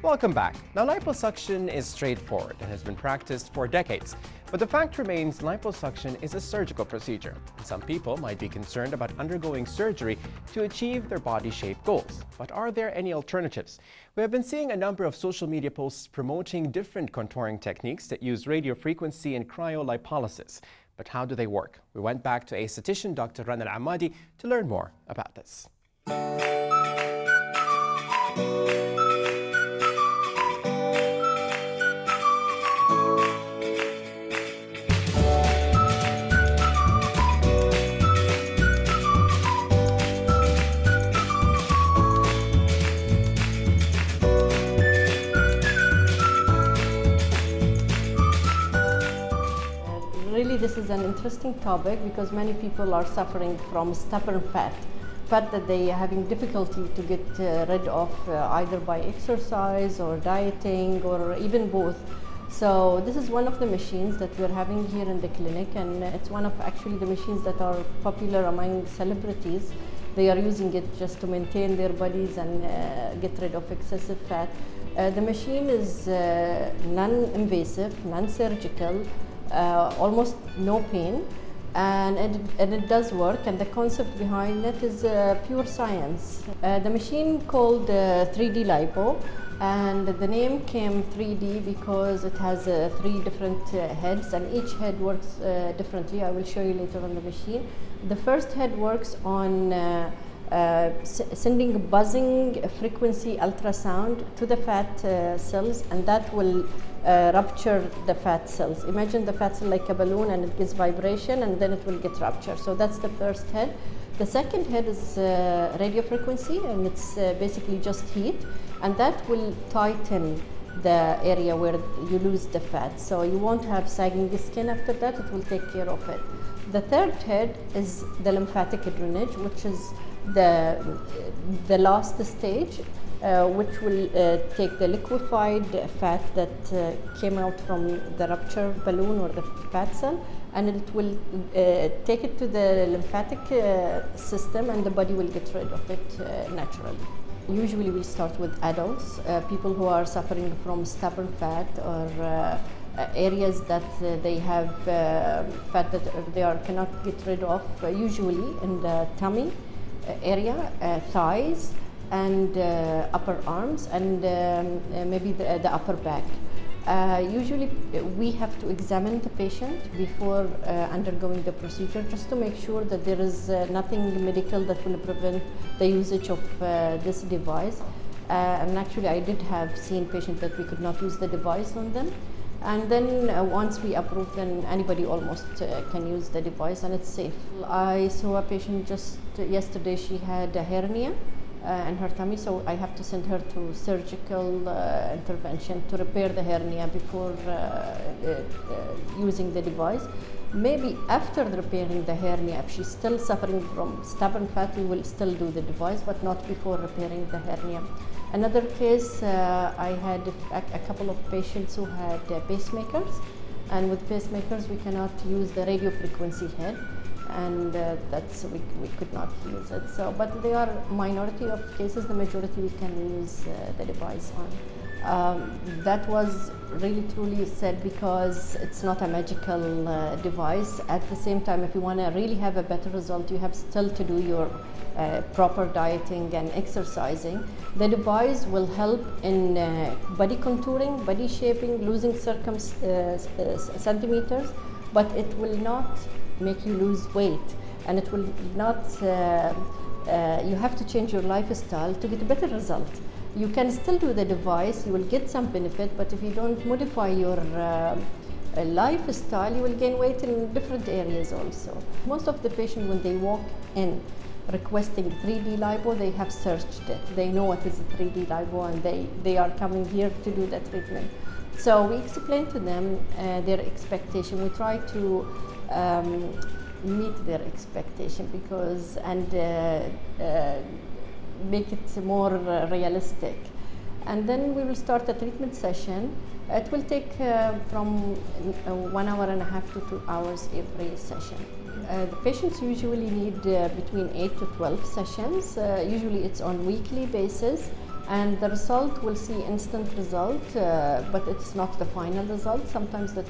Welcome back. Now, liposuction is straightforward and has been practiced for decades. But the fact remains, liposuction is a surgical procedure. Some people might be concerned about undergoing surgery to achieve their body shape goals. But are there any alternatives? We have been seeing a number of social media posts promoting different contouring techniques that use radiofrequency and cryolipolysis. But how do they work? We went back to aesthetician Dr. Rana Al-Ammadi to learn more about this. Really, this is an interesting topic because many people are suffering from stubborn fat that they are having difficulty to get rid of either by exercise or dieting or even both. So this is one of the machines that we're having here in the clinic, and it's one of actually the machines that are popular among celebrities. They are using it just to maintain their bodies and get rid of excessive fat. The machine is non-invasive, non-surgical, almost no pain, and it does work, and the concept behind it is pure science. The machine called 3D Lipo, and the name came 3D because it has 3 different heads, and each head works differently. I will show you later on the machine. The first head works on sending buzzing frequency ultrasound to the fat cells, and that will rupture the fat cells. Imagine the fat cell like a balloon, and it gives vibration and then it will get ruptured. So that's the first head. The second head is radio frequency, and it's basically just heat, and that will tighten the area where you lose the fat. So you won't have sagging skin after that, it will take care of it. The third head is the lymphatic drainage, which is the last stage, which will take the liquefied fat that came out from the ruptured balloon or the fat cell, and it will take it to the lymphatic system, and the body will get rid of it naturally. Usually we start with adults, people who are suffering from stubborn fat or areas that they have fat that cannot get rid of, usually in the tummy area, thighs, and upper arms, and maybe the upper back. Usually we have to examine the patient before undergoing the procedure, just to make sure that there is nothing medical that will prevent the usage of this device. And actually I did have seen patients that we could not use the device on them. And then once we approve, then anybody almost can use the device, and it's safe. I saw a patient just yesterday. She had a hernia in her tummy, so I have to send her to surgical intervention to repair the hernia before using the device. Maybe after repairing the hernia, if she's still suffering from stubborn fat, we will still do the device, but not before repairing the hernia. Another case, I had a couple of patients who had pacemakers, and with pacemakers we cannot use the radio frequency head, and we could not use it. So, but they are minority of cases. The majority we can use the device on. That was really truly said because it's not a magical device. At the same time, if you want to really have a better result, you have still to do your proper dieting and exercising. The device will help in body contouring, body shaping, losing centimeters, but it will not make you lose weight, and it will not, you have to change your lifestyle to get a better result. You can still do the device, you will get some benefit, but if you don't modify your lifestyle, you will gain weight in different areas also. Most of the patients, when they walk in requesting 3D lipo, they have searched it. They know what is a 3D lipo, and they are coming here to do the treatment. So we explain to them their expectation. We try to meet their expectation and make it more realistic. And then we will start a treatment session. It will take from 1 hour and a half to 2 hours every session. The patients usually need between 8 to 12 sessions. Usually it's on weekly basis, And the result, we'll see instant result, but it's not the final result. Sometimes the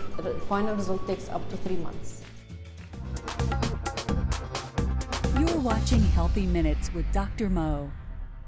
final result takes up to 3 months. You're watching Healthy Minutes with Dr. Mo.